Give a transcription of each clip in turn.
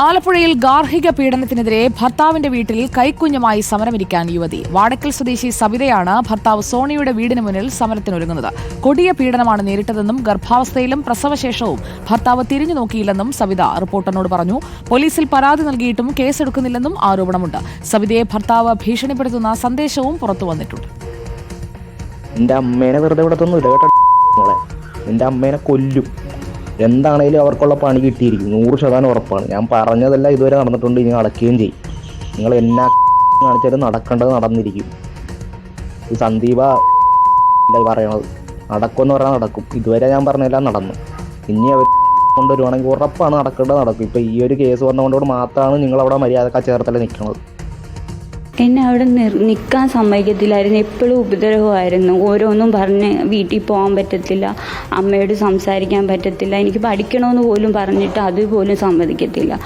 ആലപ്പുഴയിൽ ഗാർഹിക പീഡനത്തിനെതിരെ ഭർത്താവിന്റെ വീട്ടിൽ കൈക്കുഞ്ഞുമായി സമരമിരിക്കാൻ യുവതി. വാടക്കൽ സ്വദേശി സബിതയാണ് ഭർത്താവ് സോണിയുടെ വീടിന് മുന്നിൽ സമരത്തിനൊരുങ്ങുന്നത്. കൊടിയ പീഡനമാണ് നേരിട്ടതെന്നും ഗർഭാവസ്ഥയിലും പ്രസവശേഷവും ഭർത്താവ് തിരിഞ്ഞു നോക്കിയില്ലെന്നും സബിത റിപ്പോർട്ടറിനോട് പറഞ്ഞു. പോലീസിൽ പരാതി നൽകിയിട്ടും കേസെടുക്കുന്നില്ലെന്നും ആരോപണമുണ്ട്. സബിതയെ ഭർത്താവ് ഭീഷണിപ്പെടുത്തുന്ന സന്ദേശവും പുറത്തുവന്നിട്ടുണ്ട്. എന്റെ അമ്മേനെ വെറുതെ വിടത്തൊന്നുമില്ല കേട്ടോ. എന്റെ അമ്മേനെ കൊല്ലും. എന്താണേലും അവർക്കുള്ള പണി കിട്ടിയിരിക്കും, 100% ഉറപ്പാണ്. ഞാൻ പറഞ്ഞതെല്ലാം ഇതുവരെ നടന്നിട്ടുണ്ട്, ഇനി നടക്കുകയും ചെയ്യും. നിങ്ങൾ എന്നാ കാണിച്ചാലും നടക്കേണ്ടത് നടന്നിരിക്കും. ഈ സന്ദീപ പറയണത് നടക്കുമെന്ന് പറഞ്ഞാൽ നടക്കും. ഇതുവരെ ഞാൻ പറഞ്ഞതെല്ലാം നടന്നു. ഇനി അവർ കൊണ്ടുവരുവാണെങ്കിൽ ഉറപ്പാണ് നടക്കേണ്ടത് നടക്കും. ഇപ്പം ഈ ഒരു കേസ് വന്നതുകൊണ്ട് മാത്രമാണ് നിങ്ങളവിടെ മര്യാദക്കാ ചേർത്തല നിൽക്കുന്നത്. എന്നെ അവിടെ നിൽക്കാൻ സമ്മതിക്കത്തില്ലായിരുന്നു. എപ്പോഴും ഉപദ്രവമായിരുന്നു. ഓരോന്നും പറഞ്ഞ് വീട്ടിൽ പോകാൻ പറ്റത്തില്ല, അമ്മയോട് സംസാരിക്കാൻ പറ്റത്തില്ല, എനിക്ക് പഠിക്കണമെന്ന് പോലും പറഞ്ഞിട്ട് അതുപോലും സമ്മതിക്കത്തില്ല.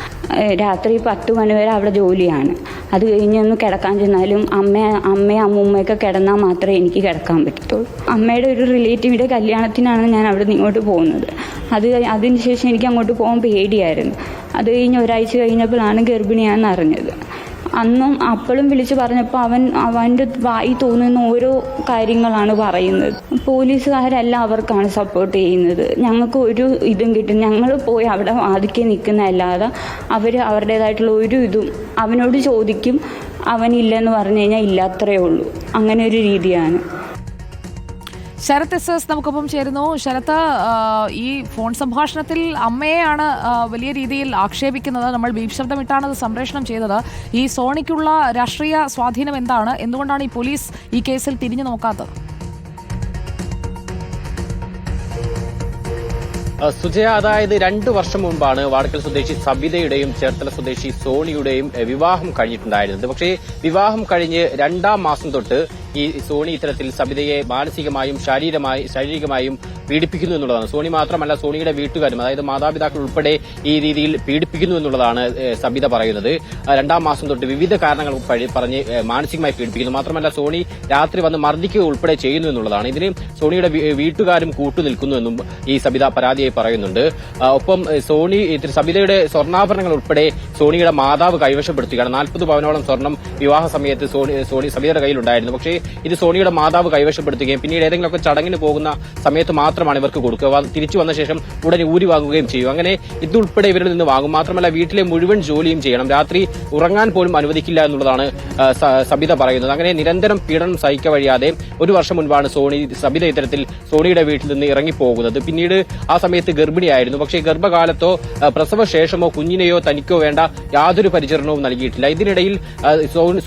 രാത്രി 10 മണി വരെ അവിടെ ജോലിയാണ്. അത് കഴിഞ്ഞൊന്ന് കിടക്കാൻ ചെന്നാലും അമ്മയും അമ്മൂമ്മയൊക്കെ കിടന്നാൽ മാത്രമേ എനിക്ക് കിടക്കാൻ പറ്റത്തുള്ളൂ. അമ്മയുടെ ഒരു റിലേറ്റീവിൻ്റെ കല്യാണത്തിനാണ് ഞാൻ അവിടെ നിന്ന് ഇങ്ങോട്ട് പോകുന്നത്. അതിനുശേഷം എനിക്ക് അങ്ങോട്ട് പോകാൻ പേടിയായിരുന്നു. അത് കഴിഞ്ഞ് ഒരാഴ്ച കഴിഞ്ഞപ്പോഴാണ് ഗർഭിണിയാണെന്ന് അറിഞ്ഞത്. അന്നും അപ്പോഴും വിളിച്ച് പറഞ്ഞപ്പോൾ അവൻ്റെ വായി തോന്നുന്ന ഓരോ കാര്യങ്ങളാണ് പറയുന്നത്. പോലീസുകാരെല്ലാം അവർക്കാണ് സപ്പോർട്ട് ചെയ്യുന്നത്. ഞങ്ങൾക്ക് ഒരു ഇതും കിട്ടും. ഞങ്ങൾ പോയി അവിടെ വാദിക്കാൻ നിൽക്കുന്നതല്ലാതെ അവർ അവരുടേതായിട്ടുള്ള ഒരു ഇതും അവനോട് ചോദിക്കും. അവനില്ലെന്ന് പറഞ്ഞു കഴിഞ്ഞാൽ ഇല്ലാത്രേ ഉള്ളൂ. അങ്ങനെ ഒരു രീതിയാണ്. ശരത് എസ് നമുക്കൊപ്പം ചേരുന്നു. ശരത്ത്, ഈ ഫോൺ സംഭാഷണത്തിൽ അമ്മയെയാണ് വലിയ രീതിയിൽ ആക്ഷേപിക്കുന്നത്. നമ്മൾ ബീപ് ശബ്ദമിട്ടാണ് അത് സംപ്രേഷണം ചെയ്തത്. ഈ സോണിക്കുള്ള രാഷ്ട്രീയ സ്വാധീനം എന്താണ്? എന്തുകൊണ്ടാണ് ഈ പോലീസ് ഈ കേസിൽ തിരിഞ്ഞു നോക്കാത്തത്? സുജയ, അതായത് 2 വർഷം മുമ്പാണ് വാടക്കൽ സ്വദേശി സബിതയുടെയും ചേർത്തല സ്വദേശി സോണിയുടെയും വിവാഹം കഴിഞ്ഞിട്ടുണ്ടായിരുന്നത്. പക്ഷേ വിവാഹം കഴിഞ്ഞ് 2ാം മാസം തൊട്ട് ഈ സോണി ഇത്തരത്തിൽ സബിതയെ മാനസികമായും ശാരീരികമായും പീഡിപ്പിക്കുന്നു എന്നുള്ളതാണ്. സോണി മാത്രമല്ല, സോണിയുടെ വീട്ടുകാരും, അതായത് മാതാപിതാക്കൾ ഉൾപ്പെടെ ഈ രീതിയിൽ പീഡിപ്പിക്കുന്നു എന്നുള്ളതാണ് സബിത പറയുന്നത്. 2ാം മാസം തൊട്ട് വിവിധ കാരണങ്ങൾ പറഞ്ഞ് മാനസികമായി പീഡിപ്പിക്കുന്നു. മാത്രമല്ല, സോണി രാത്രി വന്ന് മർദ്ദിക്കുക ഉൾപ്പെടെ ചെയ്യുന്നു എന്നുള്ളതാണ്. ഇതിന് സോണിയുടെ വീട്ടുകാരും കൂട്ടുനിൽക്കുന്നു എന്നും ഈ സബിത പരാതിയായി പറയുന്നുണ്ട്. ഒപ്പം സബിതയുടെ സ്വർണ്ണാഭരണങ്ങൾ ഉൾപ്പെടെ സോണിയുടെ മാതാവ് കൈവശപ്പെടുത്തുകയാണ്. 40 പവനോളം സ്വർണം വിവാഹ സമയത്ത് സബിതയുടെ കയ്യിലുണ്ടായിരുന്നു. പക്ഷേ ഇത് സോണിയുടെ മാതാവ് കൈവശപ്പെടുത്തുകയും പിന്നീട് ഏതെങ്കിലുമൊക്കെ ചടങ്ങിന് പോകുന്ന സമയത്ത് മാത്രമാണ് ഇവർക്ക് കൊടുക്കുക. തിരിച്ചു വന്ന ശേഷം ഉടനെ ഊരി വാങ്ങുകയും ചെയ്യും. അങ്ങനെ ഇതുൾപ്പെടെ ഇവരിൽ നിന്ന് വാങ്ങും. മാത്രമല്ല, വീട്ടിലെ മുഴുവൻ ജോലിയും ചെയ്യണം. രാത്രി ഉറങ്ങാൻ പോലും അനുവദിക്കില്ല എന്നുള്ളതാണ് സബിത പറയുന്നത്. അങ്ങനെ നിരന്തരം പീഡനം സഹിക്ക വഴിയാതെ 1 വർഷം മുൻപാണ് സബിത ഇത്തരത്തിൽ സോണിയുടെ വീട്ടിൽ നിന്ന് ഇറങ്ങിപ്പോകുന്നത്. പിന്നീട് ആ സമയത്ത് ഗർഭിണിയായിരുന്നു. പക്ഷേ ഗർഭകാലത്തോ പ്രസവശേഷമോ കുഞ്ഞിനെയോ തനിക്കോ വേണ്ട യാതൊരു പരിചരണവും നൽകിയിട്ടില്ല. ഇതിനിടയിൽ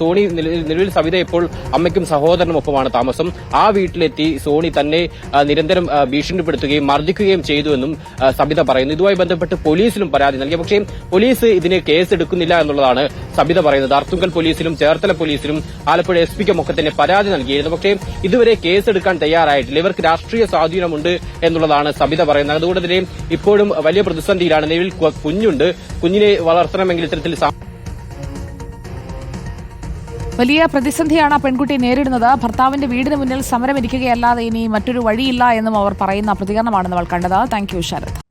സോണി നിലവിൽ സബിത ഇപ്പോൾ അമ്മയ്ക്കും സഹോദരനും ഒപ്പമാണ് താമസം. ആ വീട്ടിലെത്തി സോണി തന്നെ നിരന്തരം ഭീഷണിപ്പെടുത്തുകയും മർദ്ദിക്കുകയും ചെയ്തുവെന്നും സബിത പറയുന്നു. ഇതുമായി ബന്ധപ്പെട്ട് പോലീസിലും പരാതി നൽകി. പക്ഷേ പോലീസ് ഇതിന് കേസെടുക്കുന്നില്ല എന്നുള്ളതാണ് സബിത പറയുന്നത്. അർത്തുങ്കൽ പോലീസിലും ചേർത്തല പോലീസിലും ആലപ്പുഴ എസ്പിക്കും ഒക്കെ തന്നെ പരാതി നൽകിയിരുന്നു. പക്ഷേ ഇതുവരെ കേസെടുക്കാൻ തയ്യാറായിട്ടില്ല. ഇവർക്ക് രാഷ്ട്രീയ സ്വാധീനമുണ്ട് എന്നുള്ളതാണ് സബിത പറയുന്നത്. അതുകൊണ്ട് തന്നെ ഇപ്പോഴും വലിയ പ്രതിസന്ധിയിലാണ്. നിലവിൽ കുഞ്ഞുണ്ട്. കുഞ്ഞിനെ വളർത്തണമെങ്കിൽ ഇത്തരത്തിൽ വലിയ പ്രതിസന്ധിയാണ് ആ പെൺകുട്ടി നേരിടുന്നത്. ഭർത്താവിന്റെ വീടിന് മുന്നിൽ സമരമിരിക്കുകയല്ലാതെ ഇനി മറ്റൊരു വഴിയില്ല എന്നും അവർ പറയുന്ന പ്രതികരണമാണ് നമ്മൾ കണ്ടത്. Thank you, Sarath.